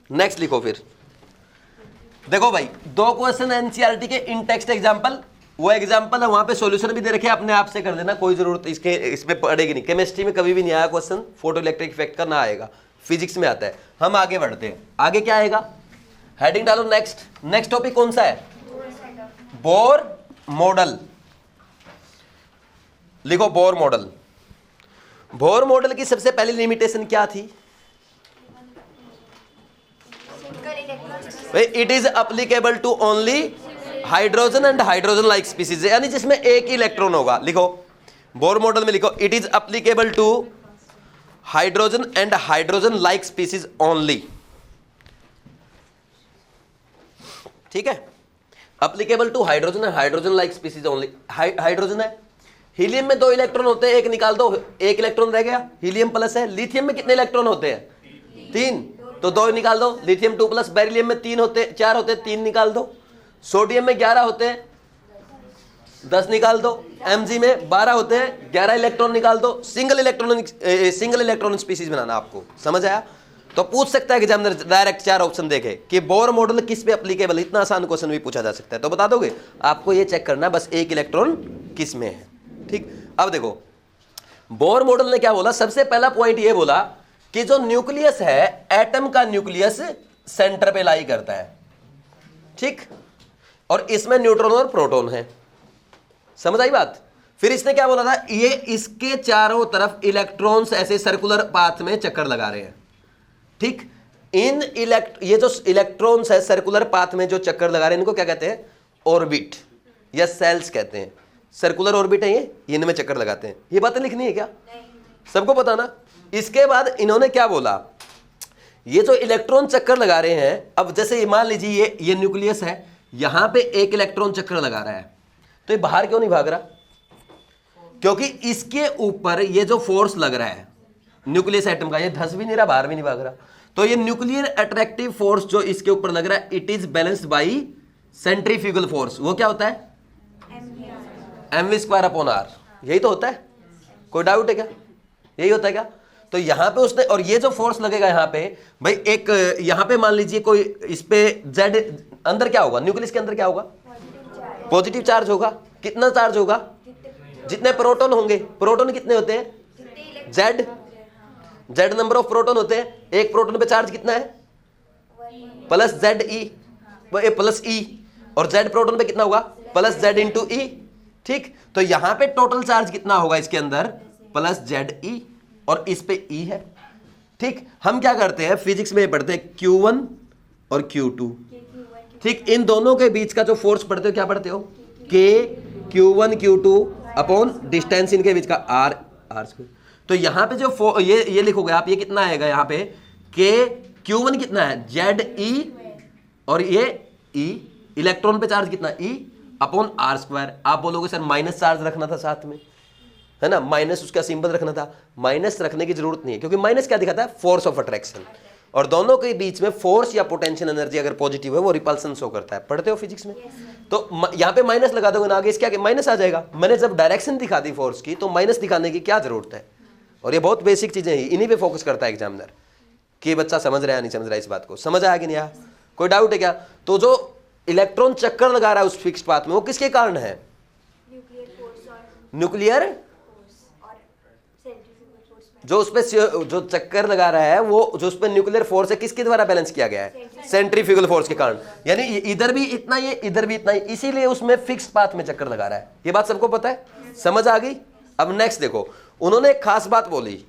Next लिखो फिर। देखो भाई, दो क्वेश्चन एनसीईआरटी के इन टेक्स्ट एग्जांपल, वो एग्जांपल है, वहां पे सॉल्यूशन भी दे रखे, अपने आप से कर देना, कोई जरूरत इसके इसमें पड़ेगी नहीं। केमिस्ट्री में कभी भी नहीं आया क्वेश्चन फोटो इलेक्ट्रिक इफेक्ट का, ना आएगा, फिजिक्स में आता है। हम आगे बढ़ते हैं, आगे क्या आएगा, हेडिंग डालो नेक्स्ट। नेक्स्ट टॉपिक कौन सा है, बोर मॉडल। लिखो बोर मॉडल। बोर मॉडल की सबसे पहली लिमिटेशन क्या थी, it is applicable to only hydrogen and hydrogen like species, यानी जिसमें एक ही इलेक्ट्रॉन होगा। लिखो बोर मॉडल में, लिखो it is applicable to hydrogen and hydrogen like species only. ठीक है, applicable to hydrogen and hydrogen like species only. Hydrogen है, हीलियम में 2 इलेक्ट्रॉन होते हैं, एक निकाल दो, 1 इलेक्ट्रॉन रह गया, हीलियम प्लस है। लिथियम में कितने इलेक्ट्रॉन होते हैं, 3, तो 2 निकाल दो, लिथियम 2 प्लस। बेरिलियम में 4 होते हैं, 3 निकाल दो। सोडियम में 11 होते हैं, 10 निकाल दो। Mg में 12 होते हैं, 11 इलेक्ट्रॉन निकाल दो। सिंगल इलेक्ट्रॉन स्पीसीज बनाना, आपको समझ आया। तो पूछ सकता है कि जब डायरेक्ट 4 ऑप्शन देखे कि बोर मॉडल किस पे एप्लीकेबल, इतना आसान क्वेश्चन भी पूछा जा सकता है, तो बता दोगे। आपको ये चेक करना बस एक इलेक्ट्रॉन किस में है। ठीक, अब देखो बोर मॉडल ने क्या बोला, सबसे पहला पॉइंट ये बोला कि जो न्यूक्लियस है, एटम का न्यूक्लियस सेंटर पे लाई करता है। ठीक, और इसमें न्यूट्रॉन और प्रोटॉन है, समझ आई बात। फिर इसने क्या बोला था, ये इसके चारों तरफ इलेक्ट्रॉन्स ऐसे सर्कुलर पाथ में चक्कर लगा रहे हैं। ठीक, ये जो इलेक्ट्रॉन्स है सर्कुलर पाथ में जो चक्कर लगा रहे हैं, इनको क्या कहते हैं, ऑर्बिट या सेल्स कहते हैं। सर्कुलर ऑर्बिट है ये, इनमें चक्कर लगाते हैं। ये बातें लिखनी है क्या, सबको पता ना। इसके बाद इन्होंने क्या बोला, ये जो इलेक्ट्रॉन चक्कर लगा रहे हैं, अब जैसे मान लीजिए ये न्यूक्लियस है, यहां पे एक इलेक्ट्रॉन चक्कर लगा रहा है, तो ये बाहर क्यों नहीं भाग रहा, क्योंकि इसके ऊपर ये जो फोर्स लग रहा है न्यूक्लियस एटम का, ये धंस भी नहीं रहा, बाहर भी नहीं भाग रहा। तो ये न्यूक्लियर अट्रैक्टिव फोर्स जो इसके ऊपर लग रहा है, it is balanced by centrifugal force. वो क्या होता है, mv²/r, यही तो होता है, कोई डाउट है क्या, यही होता है क्या। तो यहां पे उसने, और ये जो फोर्स लगेगा यहां पे भाई, एक यहां पे मान लीजिए कोई इस पे z, अंदर क्या होगा, न्यूक्लियस के अंदर क्या होगा, पॉजिटिव चार्ज होगा। कितना चार्ज होगा, जितने प्रोटॉन होंगे। प्रोटॉन कितने होते हैं, z नंबर ऑफ प्रोटॉन होते हैं। एक प्रोटॉन पे चार्ज कितना है, प्लस प्लस e, और z प्रोटॉन पे कितना होगा, प्लस z इंटू ई। ठीक, तो यहां पे टोटल चार्ज कितना होगा इसके अंदर, प्लस ZE, और इस पे E है। ठीक, हम क्या करते हैं फिजिक्स में पढ़ते हैं Q1 और Q2। ठीक, इन दोनों के बीच का जो फोर्स पढ़ते हो, क्या पढ़ते हो, K Q1 Q2 upon distance इनके बीच का R²। तो यहां पे जो ये लिखोगे आप, ये कितना आएगा यहाँ पे, K Q1 कितना है, ZE, और ये E, इलेक्ट्रॉन पे चार्ज कितना, E अपॉन R²। आप बोलोगे सर माइनस चार्ज रखना था साथ में, है ना, माइनस उसका सिंबल रखना था। माइनस रखने की जरूरत नहीं है, क्योंकि माइनस क्या दिखाता है, फोर्स ऑफ अट्रैक्शन, और दोनों के बीच में फोर्स या पोटेंशियल एनर्जी अगर पॉजिटिव है, वो रिपल्सन शो करता है। पढ़ते हो फिजिक्स में, तो यहाँ पे माइनस लगा दोगे ना, आगे इसके आगे माइनस आ जाएगा। मैंने जब डायरेक्शन दिखा दी फोर्स की, तो माइनस दिखाने की क्या जरूरत है। और ये बहुत बेसिक चीजें हैं, इन्हीं पे फोकस करता है एग्जामिनर, कि बच्चा समझ रहा है नहीं समझ रहा है, इस बात को समझ आया कि नहीं आया, कोई डाउट है क्या। तो जो इलेक्ट्रॉन चक्कर लगा रहा है उस फिक्स पाथ में, वो किसके कारण है, न्यूक्लियर, जो उस पे जो चक्कर लगा रहा है, वो जो उस पे न्यूक्लियर फोर्स है, किसके द्वारा बैलेंस किया गया है, सेंट्रीफ्यूगल फोर्स के कारण। यानी इधर भी इतना ही, इधर भी इतना ही, इसीलिए उसमें फिक्स पाथ में चक्कर लगा रहा है। ये बात सबको पता है, समझ आ गई। अब नेक्स्ट देखो, उन्होंने एक खास बात बोली,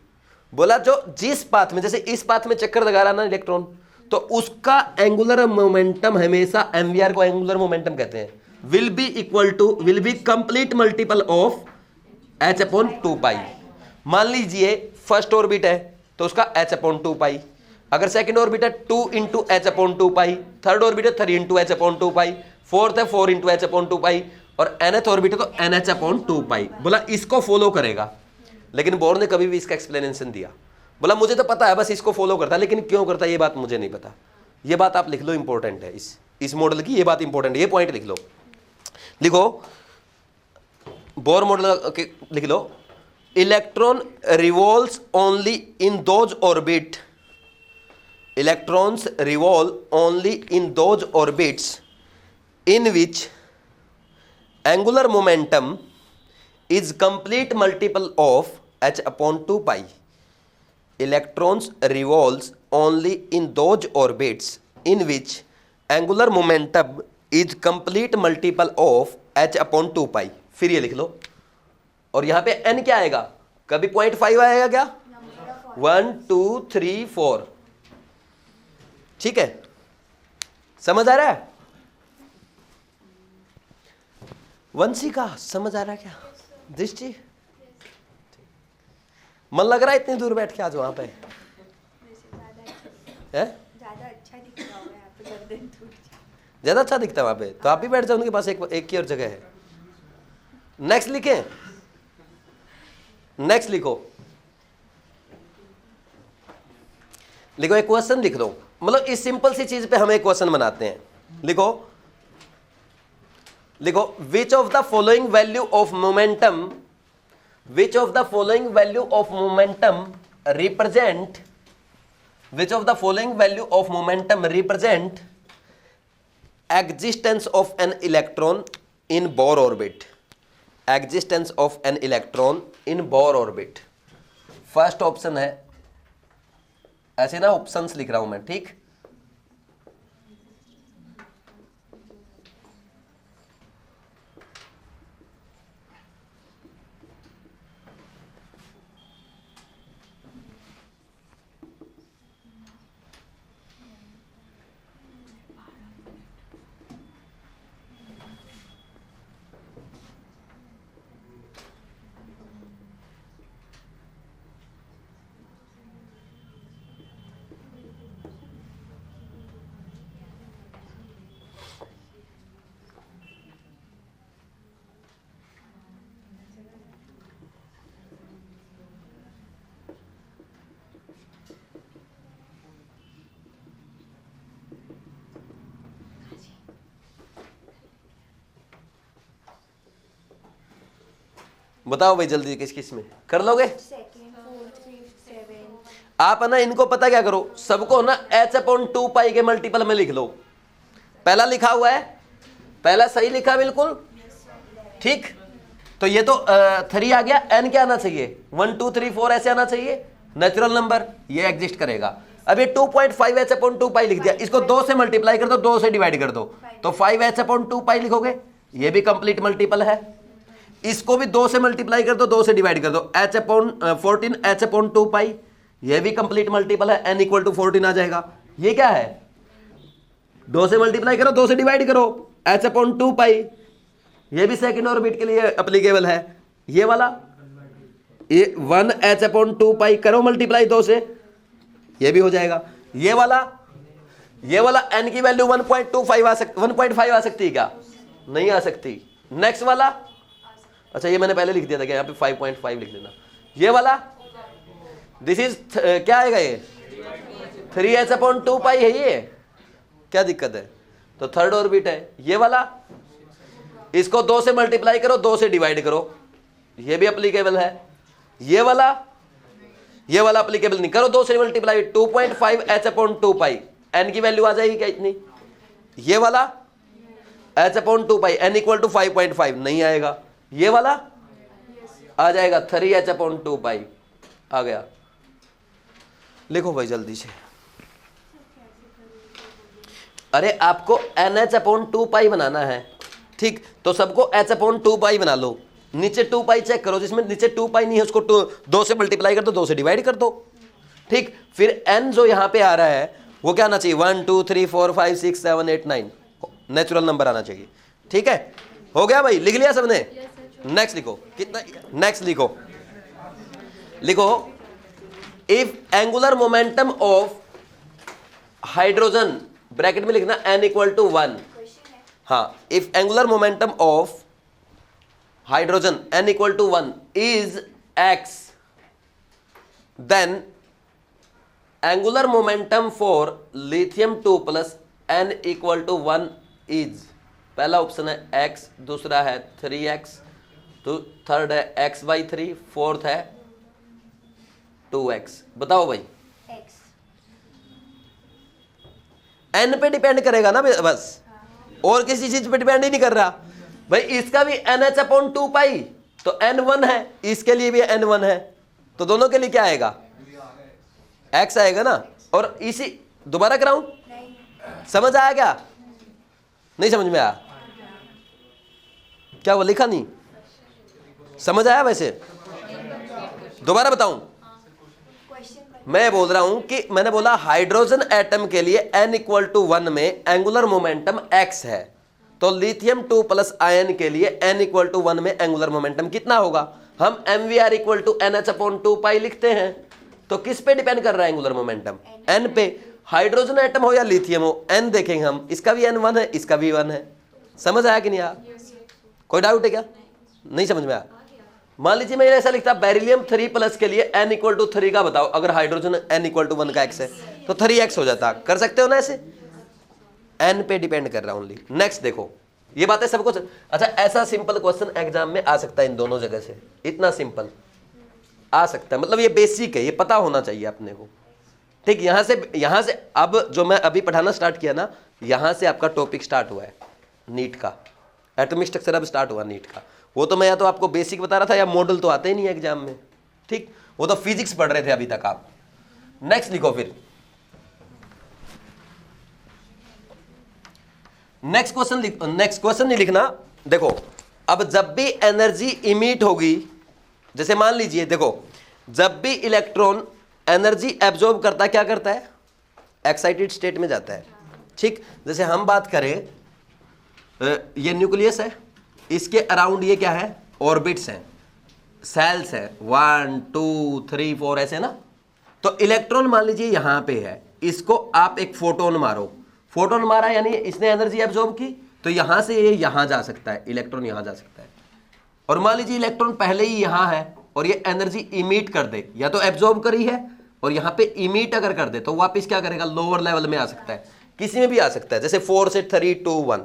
बोला जो जिस पाथ में, जैसे इस पाथ में चक्कर लगा रहा ना इलेक्ट्रॉन, तो उसका एंगुलर मोमेंटम हमेशा, mvr को एंगुलर मोमेंटम कहते हैं, will be complete multiple of h/2π। मान लीजिए फर्स्ट ऑर्बिट है तो उसका h/2π, अगर सेकंड ऑर्बिट है 2 इंटू h/2π, थर्ड ऑर्बिट है 3 इंटू h/2π, फोर्थ है 4 इंटू h/2π, और nth ऑर्बिट है तो nh/2π। बोला इसको फॉलो करेगा, लेकिन बोर ने कभी भी इसका एक्सप्लेनेशन दिया, बोला मुझे तो पता है बस इसको फॉलो करता है, लेकिन क्यों करता है ये बात मुझे नहीं पता। ये बात आप लिख लो, इंपॉर्टेंट है इस मॉडल की, ये बात इंपॉर्टेंट है, ये पॉइंट लिख लो। लिखो बोर मॉडल लिख लो, electron revolves only in those orbit electrons revolve only in those orbits in which angular momentum is complete multiple of h/2 electrons revolves only in those orbits in which angular momentum is complete multiple of h/2 फिर ये लिख लो, और यहां पे n क्या आएगा, कभी 0.5 आएगा क्या, 1 2 3 4, ठीक है, समझ आ रहा है, वंशी का समझ आ रहा है क्या, दृष्टि मन लग रहा है इतनी दूर बैठ के आज वहां पे है? ज्यादा अच्छा दिखता होगा यहाँ पे, गर्दन टूट जाए। ज्यादा अच्छा दिखता है वहां पे, तो आप भी बैठ जाओ, उनके पास एक की और जगह है। नेक्स्ट लिखे, नेक्स्ट लिखो, लिखो एक क्वेश्चन लिख दो, मतलब इस सिंपल सी चीज पे हम एक क्वेश्चन बनाते हैं। लिखो, लिखो which of the following value of momentum, which of the following value of momentum represent, which of the following value of momentum represent existence of an electron in Bohr orbit, existence of an electron in Bohr orbit। First option है, ऐसे ना options लिख रहा हूं मैं, ठीक, बताओ भाई जल्दी, किस किस में कर लोगे? Second, fourth, fifth, seventh. आप है ना इनको पता क्या करो, सबको ना h/2 के मल्टीपल में लिख लो। पहला लिखा हुआ है, पहला सही लिखा बिल्कुल, ठीक, तो ये तो 3 आ गया, n क्या आना चाहिए, 1 2 3 4 ऐसे आना चाहिए, नेचुरल नंबर, ये एग्जिस्ट करेगा। अब ये 2.5 h/2 लिख दिया, इसको 2 से मल्टीप्लाई कर दो, 2 से डिवाइड कर दो, तो 5 h/2 लिखोगे, ये भी कंप्लीट मल्टीपल है। इसको भी 2 से मल्टीप्लाई कर दो, 2 से डिवाइड कर दो, h/14 h/2, ये भी कंप्लीट मल्टीपल है, n = 14 आ जाएगा। ये क्या है, 2 से मल्टीप्लाई करो, 2 से डिवाइड करो, h/2, ये भी सेकंड ऑर्बिट के लिए एप्लीकेबल है। ये वाला, ये 1 h/2 करो मल्टीप्लाई 2 से, ये भी हो जाएगा। ये वाला n की वैल्यू 1.25 आ सकती, 1.5 आ सकती है क्या, नहीं आ सकती। नेक्स्ट वाला, अच्छा ये मैंने पहले लिख दिया था क्या, यहाँ पे 5.5 लिख लेना। ये वाला, दिस इज क्या आएगा, ये 3 h/2 है, ये क्या दिक्कत है, तो थर्ड ऑर्बिट है। ये वाला, इसको 2 से मल्टीप्लाई करो, 2 से डिवाइड करो, ये भी एप्लीकेबल है। ये वाला एप्लीकेबल नहीं, करो 2 से मल्टीप्लाई, 2.5 h/2, n की वैल्यू आ जाएगी क्या इतनी। ये वाला h/2, n = 5.5 नहीं आएगा। ये वाला आ जाएगा 3 h/2 आ गया। लिखो भाई जल्दी से, अरे आपको NH/2 बनाना है, ठीक, तो सबको h/2 बना लो। नीचे 2 चेक करो, जिसमें नीचे 2 नहीं है उसको 2 से मल्टीप्लाई कर दो, 2 से डिवाइड कर दो, ठीक। फिर n जो यहां पे आ रहा है वो क्या आना चाहिए, 1 2 3 4 5 6 7 8 9, नेचुरल नंबर आना चाहिए, ठीक है। हो गया भाई, लिख लिया सबने? नेक्स्ट लिखो, कितना, नेक्स्ट लिखो, लिखो if angular momentum of hydrogen, bracket में लिखना n = 1, हाँ, if angular momentum of hydrogen n = 1 is x, then angular momentum for lithium 2 + n = 1 is, पहला ऑप्शन है x, दूसरा है 3x, तो थर्ड है x/3, फोर्थ है 2x। बताओ भाई, x एन पे डिपेंड करेगा ना बस, और किसी चीज पे डिपेंड ही नहीं कर रहा भाई। इसका भी NH/2 तो N1 है, इसके लिए भी N1 है, तो दोनों के लिए क्या आएगा, X आएगा ना। और इसी दोबारा कराऊं, समझ आया क्या, नहीं समझ में आया क्या, वो लिखा नहीं, समझ आया वैसे, दोबारा बताऊं। मैं बोल रहा हूं कि मैंने बोला हाइड्रोजन एटम के लिए N=1 में एंगुलर मोमेंटम x है, तो लिथियम 2+ आयन के लिए N=1 में एंगुलर मोमेंटम कितना होगा। हम mvr=NH/2 लिखते हैं, तो किस पे डिपेंड कर रहा है एंगुलर मोमेंटम, n पे। हाइड्रोजन एटम हो या लिथियम हो, n देखेंगे हम, इसका भी N1 है, इसका भी 1 है। समझ आया कि नहीं आया, कोई डाउट है क्या, नहीं समझ में आया। मान लीजिए मैं ऐसा लिखता बेरिलियम 3+ के लिए N=3 का बताओ, अगर हाइड्रोजन N=1 का x है तो 3x हो जाता। कर सकते हो ना ऐसे, n पे डिपेंड कर रहा हूं ओनली। नेक्स्ट देखो, ये बातें सबको अच्छा, ऐसा सिंपल क्वेश्चन एग्जाम में आ सकता है इन दोनों जगह से, इतना सिंपल आ सकता है, मतलब ये बेसिक है, ये पता होना चाहिए अपने को, ठीक। यहां से अब जो मैं अभी पढ़ाना स्टार्ट किया ना, यहां से आपका टॉपिक स्टार्ट हुआ है नीट का, एटॉमिक स्ट्रक्चर अब स्टार्ट हुआ नीट का। वो तो मैं या तो आपको बेसिक बता रहा था, या मॉडल तो आते ही नहीं है एग्जाम में, ठीक। वो तो फिजिक्स पढ़ रहे थे अभी तक आप। नेक्स्ट लिखो फिर, नेक्स्ट क्वेश्चन नहीं लिखना। देखो, अब जब भी एनर्जी इमिट होगी, जैसे मान लीजिए देखो, जब भी इलेक्ट्रॉन एनर्जी एब्जॉर्ब करता है, क्या करता है, एक्साइटेड स्टेट में जाता है, ठीक। जैसे हम बात करें, ये न्यूक्लियस है, इसके अराउंड ये क्या है, ऑर्बिट्स हैं, सेल्स है, 1 2 3 4 ऐसे ना। तो इलेक्ट्रॉन मान लीजिए यहां पे है, इसको आप एक फोटोन मारो, फोटोन मारा यानी इसने एनर्जी एब्जॉर्ब की, तो यहां से ये यहां जा सकता है, इलेक्ट्रॉन यहां जा सकता है। और मान लीजिए इलेक्ट्रॉन पहले ही यहां है और ये एनर्जी इमिट कर दे, या तो एब्जॉर्ब करी है और यहां पे इमिट अगर कर दे तो वापस क्या करेगा, लोअर लेवल में आ सकता है, किसी में भी आ सकता है, जैसे 4 से 3 2 1,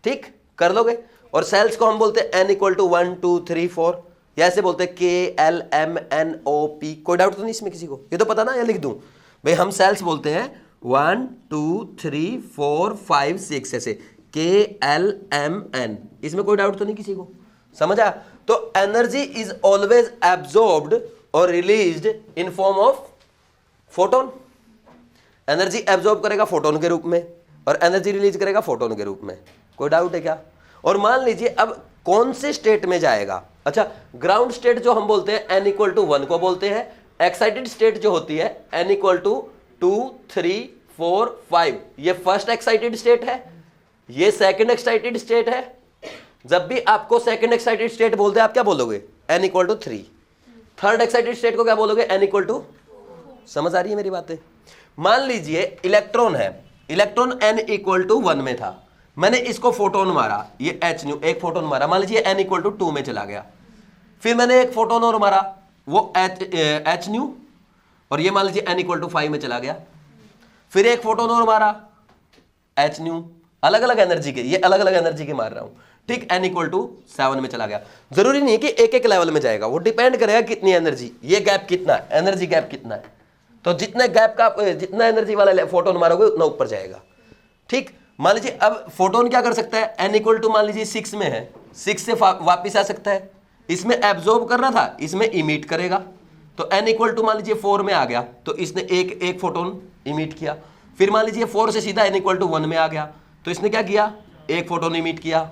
ठीक, कर लोगे। और सेल्स को हम बोलते हैं N=1 2 3 4, या ऐसे बोलते हैं KLMNOP। कोई डाउट तो नहीं इसमें किसी को, ये तो पता ना, या लिख दूं भाई, हम सेल्स बोलते हैं 1 2 3 4 5 6 ऐसे, KLMN, इसमें कोई डाउट तो नहीं किसी को, समझा। तो एनर्जी इज ऑलवेज एब्जॉर्ब्ड और released in form of photon. Energy absorb करेगा फोटोन के रूप में और एनर्जी रिलीज करेगा फोटोन के रूप में, कोई डाउट है क्या। और मान लीजिए अब कौन से स्टेट में जाएगा, अच्छा, ग्राउंड स्टेट जो हम बोलते हैं N=1 को बोलते हैं। एक्साइटेड स्टेट जो होती है N=2 3 4 5, ये फर्स्ट एक्साइटेड स्टेट है, ये सेकंड एक्साइटेड स्टेट है। जब भी आपको सेकंड एक्साइटेड स्टेट बोलते हैं, आप क्या बोलोगे, N=3। थर्ड एक्साइटेड स्टेट को क्या बोलोगे, N=, समझ आ रही है मेरी बातें। मान लीजिए इलेक्ट्रॉन है, इलेक्ट्रॉन N=1 में था, मैंने इसको फोटोन मारा, ये H, एक फोटोन मारा, मान लीजिए N=2 में चला गया। फिर मैंने एक फोटोन और मारा, वो H, और ये मान लीजिए N=5 में चला गया। फिर एक फोटोन और मारा, H, अलग अलग एनर्जी के, ये अलग अलग एनर्जी के मार रहा हूं, ठीक। N=7 में चला गया। जरूरी नहीं है कि एक एक लेवल में जाएगा, वो डिपेंड करेगा कितनी एनर्जी, ये गैप कितना है, एनर्जी गैप कितना है। तो जितने गैप का, जितना एनर्जी वाला फोटोन मारोगे उतना ऊपर जाएगा, ठीक। मान लीजिए अब फोटोन क्या कर सकता है, N= मान लीजिए 6 में है, 6 से वापिस आ सकता है, इसमें एब्जॉर्ब करना था, इसमें इमिट करेगा। तो N= मान लीजिए 4 में आ गया, तो इसने एक फोटोन इमिट किया। फिर मान लीजिए 4 से सीधा N=1 में आ गया, तो इसने क्या किया, एक फोटोन इमिट किया।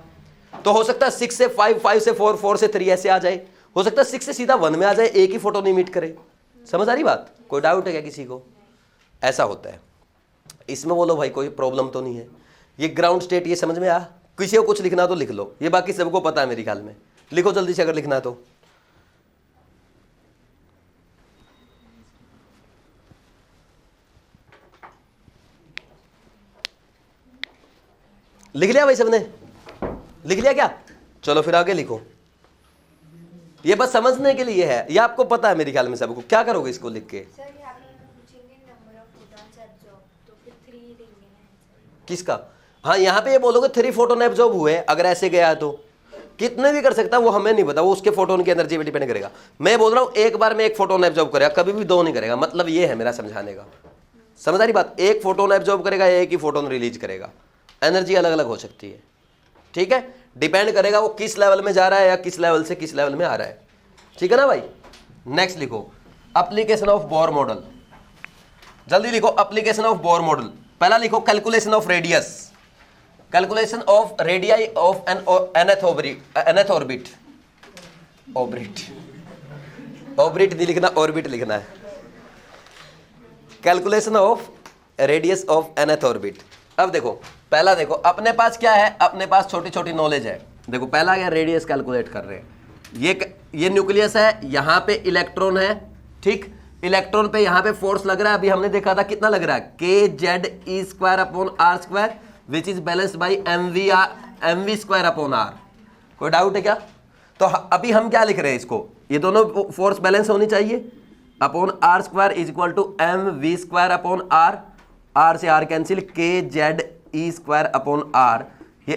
तो हो सकता है 6 से 5, 5 से 4, 4 से 3 ऐसे आ जाए, हो सकता है 6 से सीधा 1 में आ जाए, एक ही फोटोन इमिट करे। समझ आ रही बात, कोई डाउट है क्या किसी को, ऐसा होता है। इसमें बोलो भाई कोई प्रॉब्लम तो नहीं है। ये ग्राउंड स्टेट, ये समझ में आ, किसी को कुछ लिखना तो लिख लो, ये बाकी सबको पता है मेरे ख्याल में, लिखो जल्दी से अगर लिखना है तो। लिख लिया भाई सबने, लिख लिया क्या, चलो फिर आगे लिखो। ये बस समझने के लिए है, ये आपको पता है मेरे ख्याल में सबको। क्या करोगे इसको लिख के, किसका, हाँ यहाँ पे ये बोलोगे 3 फोटोन एब्जॉर्ब हुए, अगर ऐसे गया तो कितने भी कर सकता है, वो हमें नहीं पता, वो उसके फोटोन की एनर्जी पे डिपेंड करेगा। मैं बोल रहा हूँ एक बार में एक फोटोन एब्जॉर्ब करेगा, कभी भी 2 नहीं करेगा, मतलब ये है मेरा समझाने का, समझ आ रही बात? एक फोटोन एब्जॉर्ब करेगा, एक ही फोटोन रिलीज करेगा, एनर्जी अलग अलग हो सकती है। ठीक है, डिपेंड करेगा वो किस लेवल में जा रहा है या किस लेवल से किस लेवल में आ रहा है। ठीक है ना भाई? नेक्स्ट लिखो एप्लीकेशन ऑफ बोर मॉडल, जल्दी लिखो एप्लीकेशन ऑफ बोर मॉडल। पहला लिखो calculation of radius, calculation of radii of nth orbit, orbit नहीं लिखना, ऑर्बिट लिखना है। Calculation of radius of nth orbit. अब देखो पहला, देखो अपने पास क्या है, अपने पास छोटी छोटी नॉलेज है। देखो पहला क्या, रेडियस कैलकुलेट कर रहे हैं। ये न्यूक्लियस है, यहाँ पे इलेक्ट्रॉन है, ठीक, इलेक्ट्रॉन पे यहाँ पे फोर्स लग रहा है। अभी हमने देखा था कितना लग रहा है, kz² upon r² which is balanced by mv² upon r। कोई डाउट है क्या? तो अभी हम क्या लिख रहे हैं इसको, ये दोनों फोर्स बैलेंस होनी चाहिए, upon r² is equal to mv² upon r से r cancel, kze² upon r। ये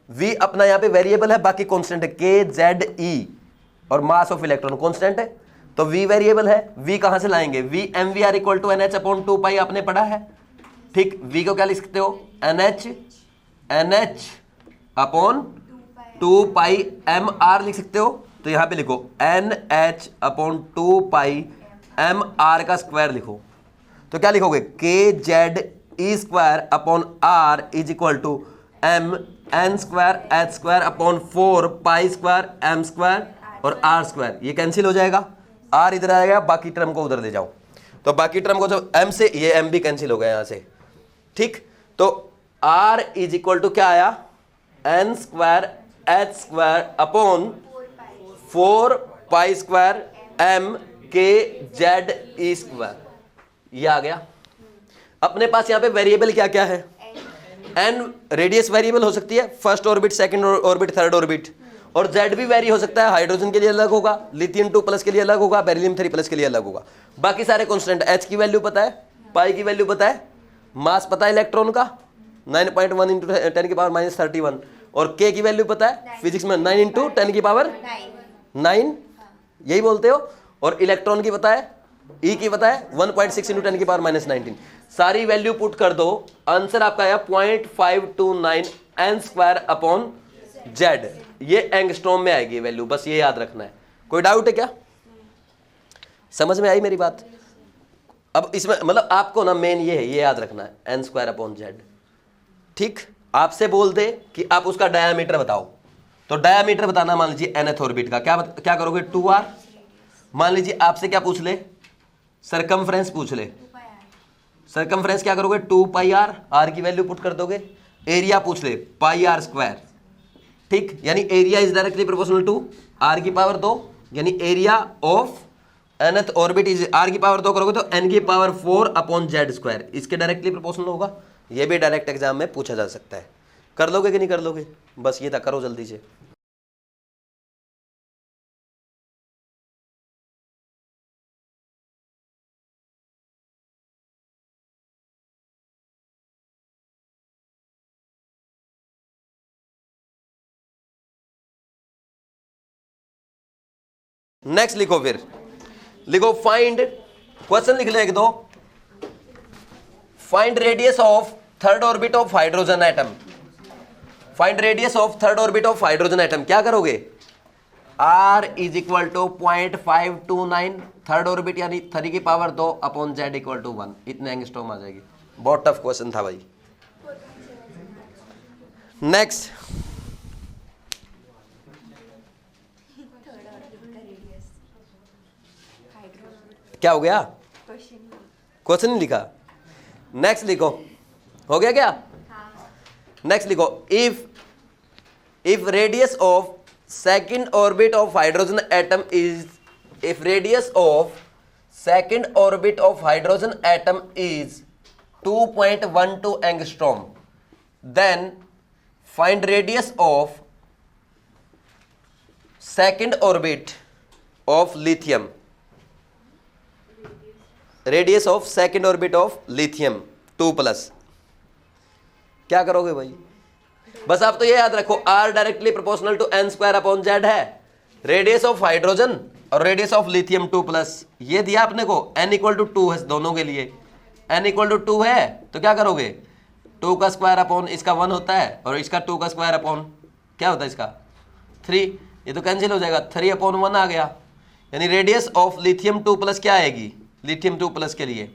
v अपना यहाँ पे वेरिएबल है, बाकी कांस्टेंट है, kze और मास ऑफ इलेक्ट्रॉन कांस्टेंट है, तो v वेरिएबल है। v कहां से लाएंगे, v mvr equal to nh upon 2 आपने पढ़ा है, ठीक। v को क्या लिख सकते हो, nh अपॉन 2 mr लिख सकते हो। तो यहां पे लिखो nh अपॉन 2 mr का स्क्वायर लिखो, तो क्या लिखोगे, kze² upon r is equal to n² upon 4 m² और r²। ये कैंसिल हो जाएगा, r इधर आएगा, बाकी टर्म को उधर ले जाओ, तो बाकी टर्म को जब m से, ये m भी कैंसिल हो गया यहां से, ठीक। तो r इज इक्वल टू क्या आया, n² h² upon 4 m kze²। ये आ गया। अपने पास यहाँ पे वेरिएबल क्या क्या है, n रेडियस वेरिएबल हो सकती है, first orbit, second orbit, third orbit, और z भी वेरी हो सकता है, हाइड्रोजन के लिए अलग होगा, लिथियम 2+ के लिए अलग होगा, बेरिलियम 3+ के लिए अलग होगा। बाकी सारे कांस्टेंट, h की वैल्यू पता है, पाई की वैल्यू पता है, मास पता है इलेक्ट्रॉन का 9.1 इंटू 10 की पावर -31, और k की वैल्यू पता है फिजिक्स में 9 इंटू 10 की पावर 9, यही बोलते हो, और इलेक्ट्रॉन की पता है, E की पता है 1.6 इंटू 10 की पावर -19। सारी वैल्यू पुट कर दो, आंसर आपका आया 0.529 n² अपॉन z। ये एंगस्ट्रॉम में आएगी वैल्यू, बस ये याद रखना है। कोई डाउट है क्या? समझ में आई मेरी बात? अब इसमें मतलब आपको ना मेन ये है, ये याद रखना है n² अपॉन z, ठीक। आपसे बोल दे कि आप उसका डायामीटर बताओ, तो डायामीटर बताना, मान लीजिए nth ऑर्बिट का क्या करोगे, 2r। मान लीजिए आपसे क्या पूछ ले, सरकमफ्रेंस पूछ ले, सरकमफ्रेंस क्या करोगे, 2πr, r की वैल्यू पुट कर दोगे। एरिया पूछ ले, πr², ठीक, यानी area is directly proportional to r की पावर 2, यानी area of nth orbit is r की पावर 2 करोगे तो n की पावर 4 अपॉन z², इसके डायरेक्टली प्रोपोर्शनल होगा। ये भी डायरेक्ट एग्जाम में पूछा जा सकता है। कर लोगे कि नहीं कर लोगे? बस ये था, करो जल्दी से। नेक्स्ट लिखो, फिर लिखो फाइंड, क्वेश्चन लिख लो एक दो, find radius of third orbit of hydrogen atom. Find radius of third orbit of hydrogen atom. क्या करोगे, r is equal to 0.529 third orbit यानी 3 की power 2 upon z equal to 1, इतने एंगस्ट्रॉम आ जाएगी। बहुत टफ क्वेश्चन था भाई। नेक्स्ट, क्या हो गया, क्वेश्चन नहीं लिखा। नेक्स्ट लिखो, हो गया क्या? नेक्स्ट लिखो, if radius of second orbit of hydrogen atom is, if radius of second orbit of hydrogen atom is 2.12 angstrom, then find radius of second orbit of lithium. Radius of second orbit of lithium 2+। क्या करोगे भाई? बस आप तो ये याद रखो, r directly proportional to n² upon z है। रेडियस ऑफ हाइड्रोजन और रेडियस ऑफ लिथियम 2 प्लस, ये दिया आपने को n इक्वल टू 2 है दोनों के लिए, n इक्वल टू 2 है तो क्या करोगे 2 का स्क्वायर अपॉन इसका 1 होता है और इसका 2 का स्क्वायर अपॉन क्या होता है इसका 3, ये तो कैंसिल हो जाएगा 3 अपॉन 1 आ गया, यानी रेडियस ऑफ लिथियम 2 प्लस क्या आएगी लिथियम 2 प्लस के लिए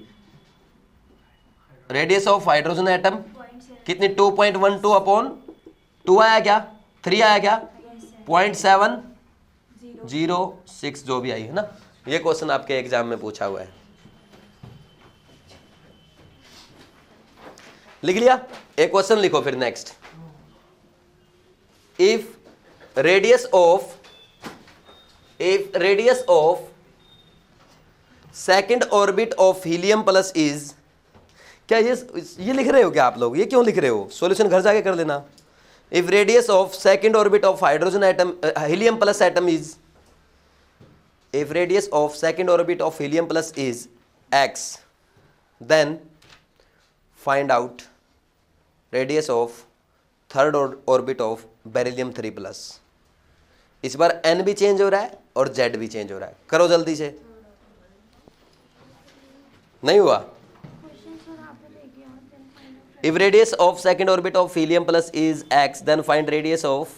रेडियस ऑफ हाइड्रोजन एटम कितनी 2.12 अपॉन 2 आया क्या 3 आया क्या 0.706 जो भी आई है ना, ये क्वेश्चन आपके एग्जाम में पूछा हुआ है, लिख लिया। एक क्वेश्चन लिखो फिर next, if radius of second orbit of helium plus is, क्या ये लिख रहे हो क्या आप लोग, ये क्यों लिख रहे हो, सॉल्यूशन घर जाके कर लेना। If radius of second orbit of hydrogen atom helium plus atom is, if radius of second orbit of helium plus is x, then find out radius of third orbit of beryllium 3 plus। इस बार n भी change हो रहा है और z भी change हो रहा है, करो जल्दी से, नहीं हुआ। if radius of second orbit of helium plus is x, then find radius of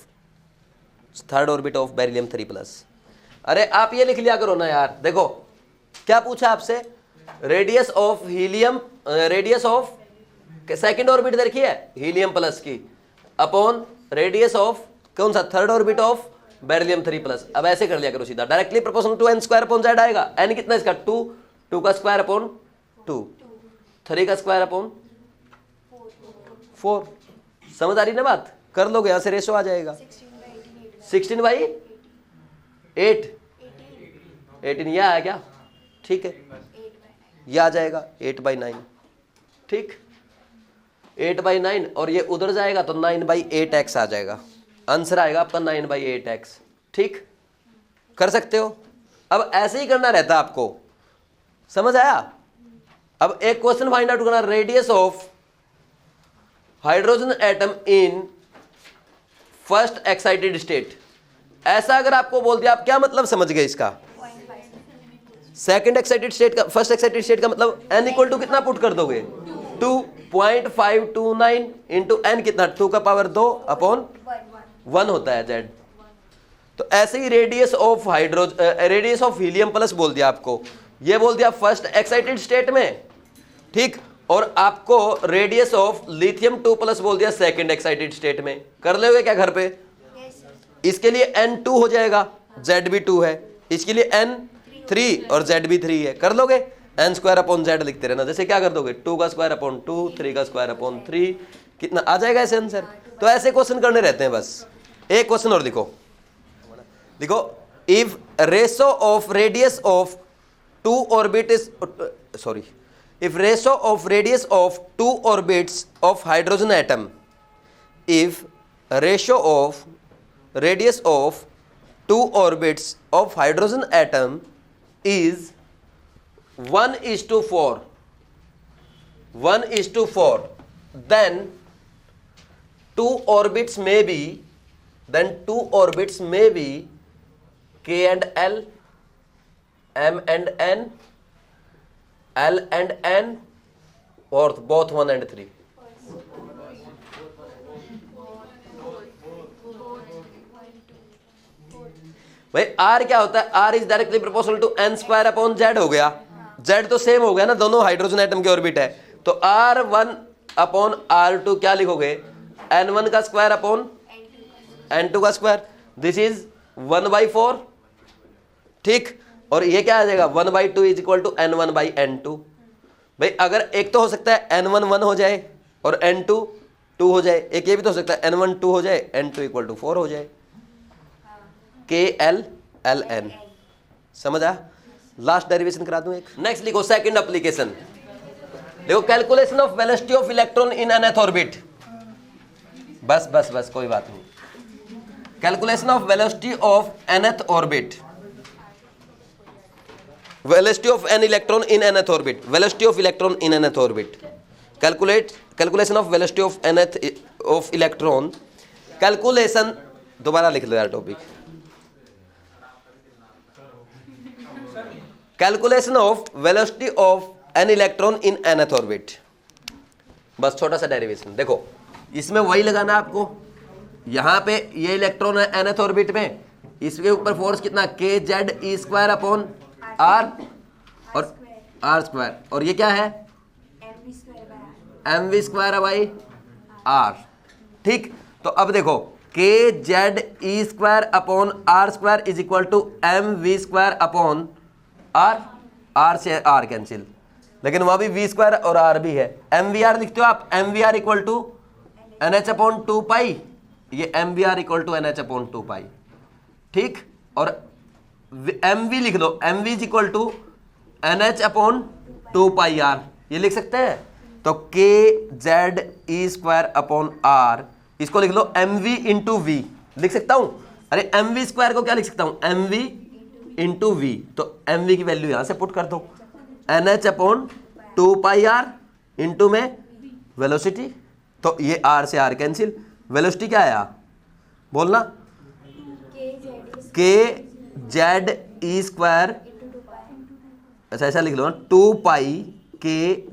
third orbit of beryllium 3 plus। अरे आप ये लिख लिया करो ना यार, देखो क्या पूछा आपसे, radius of helium, radius of second orbit देखिए हीलियम प्लस की अपॉन रेडियस ऑफ कौन सा third orbit of beryllium 3 plus. अब ऐसे कर लिया करो सीधा, directly proportional to n square upon z आएगा, n कितना इसका 2, 2 का स्क्वायर अपॉन 2, 3 का स्क्वायर अपॉन 4। समझ आ रही ना बात, कर लोगे यहां से रेशो आ जाएगा 16 बाई 8, 18 यह आया क्या, ठीक है, यह आ जाएगा 8/9, ठीक 8/9 और ये उधर जाएगा तो 9/8x आ जाएगा, आंसर आएगा आपका 9/8x, ठीक कर सकते हो। अब ऐसे ही करना रहता आपको, समझ आया। अब एक क्वेश्चन फाइंड आउट करना, radius of hydrogen atom in first excited state. ऐसा अगर आपको बोल दिया, आप क्या मतलब समझ गए इसका, सेकंड एक्साइटेड स्टेट का, फर्स्ट एक्साइटेड स्टेट का मतलब n इक्वल टू कितना पुट कर दोगे 2.529 इंटू n कितना 2 का पावर 2 अपॉन 1 होता है z। तो ऐसे ही radius of radius of helium plus बोल दिया आपको, ये बोल दिया फर्स्ट एक्साइटेड स्टेट में, ठीक, और आपको रेडियस ऑफ लिथियम 2 प्लस बोल दिया सेकंड एक्साइटेड स्टेट में। कर लोगे क्या घर पे, इसके लिए n 2 हो जाएगा, z भी 2 है, इसके लिए n 3 और z भी 3 है, कर लोगे n स्क्वायर अपॉन z लिखते रहना, जैसे क्या कर दोगे 2 का स्क्वायर अपॉन 2, 3 का स्क्वायर अपॉन 3, कितना आ जाएगा ऐसे आंसर। तो ऐसे क्वेश्चन करने रहते हैं बस। एक क्वेश्चन और लिखो, if ratio of radius of 2 orbits, sorry, if ratio of radius of 2 orbits of hydrogen atom, if ratio of radius of 2 orbits of hydrogen atom is 1:4, 1:4, then 2 orbits may be K and L, M and N, L and N, or both 1 and 3। भाई R क्या होता है, R is directly proportional to n square upon z हो गया, z तो same हो गया ना, दोनों हाइड्रोजन एटम के ऑर्बिट है, तो R1 अपॉन R2 क्या लिखोगे n1 का स्क्वायर अपॉन n2 का स्क्वायर, दिस इज 1/4, ठीक, और ये क्या आ जाएगा 1/2 इज इक्वल टू n1/n2। भाई अगर एक तो हो सकता है n1 1 हो जाए और n2 2 हो जाए, एक ये भी तो हो सकता है n1 2 हो जाए, n2 इक्वल टू 4 हो जाए, KLLN। समझ आया, लास्ट डेरिवेशन करा दूं एक। नेक्स्ट लिखो सेकंड एप्लीकेशन, देखो calculation of velocity of electron in nth orbit. बस कोई बात नहीं, calculation of velocity of nth orbit, velocity of an electron in nth orbit, velocity of electron in nth orbit, calculation of velocity of nth of electron, calculation, दोबारा लिख लो यार topic, calculation of velocity of an electron in nth orbit. बस छोटा सा derivation देखो, इसमें वही लगाना है आपको। यहां पे ये इलेक्ट्रॉन है nth ऑर्बिट में, इसके ऊपर फोर्स कितना k z e square upon r और r स्क्वायर, और ये क्या है mv स्क्वायर बाई r। ठीक, तो अब देखो k z e square upon r square is equal to mv square upon r से r कैंसिल, लेकिन वहां भी v स्क्वायर और r भी है। mvr लिखते हो आप, mvr equal to nh upon 2 pi, ये mvr equal to nh upon 2 pi. ठीक, और mv लिख लो, mv is equal to nh upon 2 pi r, ये लिख सकते हैं। तो k z e square upon r, इसको लिख लो mv इंटू v, लिख सकता हूं। अरे mv स्क्वायर को क्या लिख सकता हूं, mv इंटू v, तो mv की वैल्यू यहां से पुट कर दो, nh upon 2 pi r into में वेलोसिटी, तो ये r से r कैंसिल, वेलोसिटी क्या आया बोलना, k z e स्क्वायर, अच्छा ऐसा लिख लो 2 pi k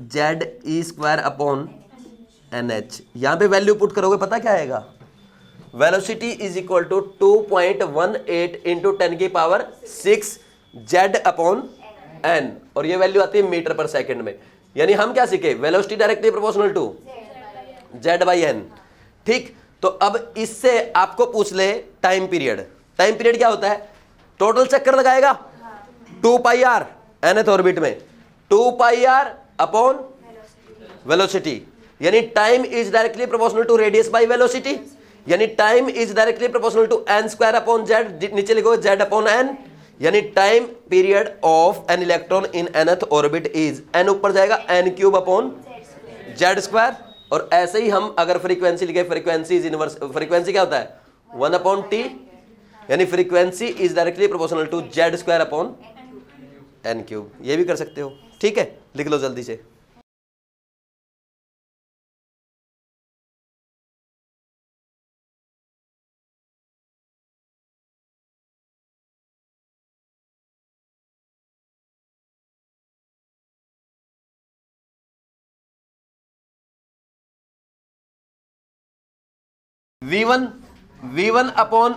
z e square upon nh, यहां पे वैल्यू पुट करोगे पता क्या आएगा, velocity is equal to 2.18 into 10 की पावर 6 z अपॉन n, और ये वैल्यू आती है मीटर पर सेकंड में। यानी हम क्या सीखे, velocity directly proportional to z by n। ठीक, तो अब इससे आपको पूछ ले टाइम पीरियड, टाइम पीरियड क्या होता है, टोटल चक्कर लगाएगा 2 पाई r nth ऑर्बिट में, 2 पाई r अपॉन वेलोसिटी, यानी time is directly proportional to radius by velocity, यानी time is directly proportional to n square upon z, नीचे लिखो z अपॉन n, यानी time period of an electron in nth orbit is, n ऊपर जाएगा n cube upon z square. और ऐसे ही हम अगर फ्रीक्वेंसी लिखे, फ्रीक्वेंसी इज इनवर्स, फ्रीक्वेंसी क्या होता है 1 अपॉन t, यानी frequency is directly proportional to z square upon n cube, ये भी कर सकते हो। ठीक है, लिख लो जल्दी से। V1 upon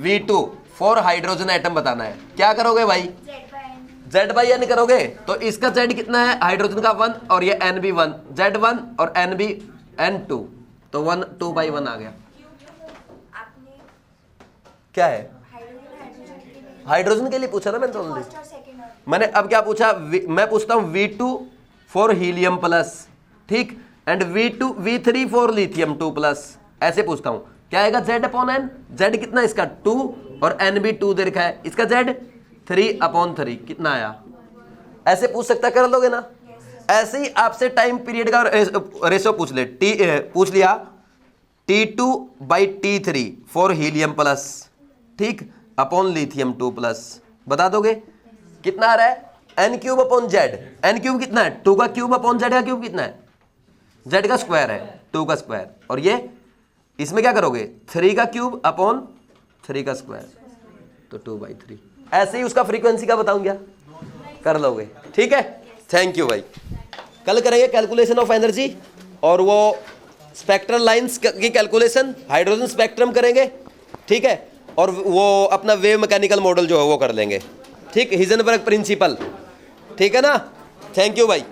V2 for hydrogen atom बताना है, क्या करोगे भाई, Z बाई n करोगे, तो इसका Z कितना है हाइड्रोजन का 1, और ये n भी 1, Z1 और n भी n2, तो 1 2 बाई 1 आ गया। क्या है, हाइड्रोजन के लिए पूछा ना मैंने, तो मैंने अब क्या पूछा, मैं पूछता हूं V2 फॉर हीलियम प्लस, ठीक, and V3 for lithium 2 plus, ऐसे पूछता हूं। क्या आएगा Z अपॉन n, Z कितना इसका 2 और n भी 2 दे रखा है, इसका Z 3 अपॉन 3 कितना आया, ऐसे पूछ सकता, कर लोगे ना। ऐसे ही आपसे टाइम पीरियड का रेशो पूछ ले, पूछ लिया T2 by T3 for helium plus, ठीक, अपॉन लिथियम 2 प्लस, बता दोगे कितना आ रहा है, n cube upon z, n cube कितना है 2 का क्यूब अपॉन z का क्यूब कितना है, z का स्क्वायर है 2 का स्क्वायर, और ये इसमें क्या करोगे 3 का क्यूब अपॉन 3 का स्क्वायर, तो 2 बाई 3। ऐसे ही उसका फ्रीक्वेंसी का बताऊंगा, कर लोगे। ठीक है, थैंक यू भाई। कल करेंगे कैलकुलेशन ऑफ एनर्जी, और वो स्पेक्ट्रल लाइंस की कैलकुलेशन, हाइड्रोजन स्पेक्ट्रम करेंगे, ठीक है, और वो अपना वेव मैकेनिकल मॉडल जो है वो कर लेंगे, ठीक, हिजनबर्ग प्रिंसिपल, ठीक है ना। थैंक यू भाई।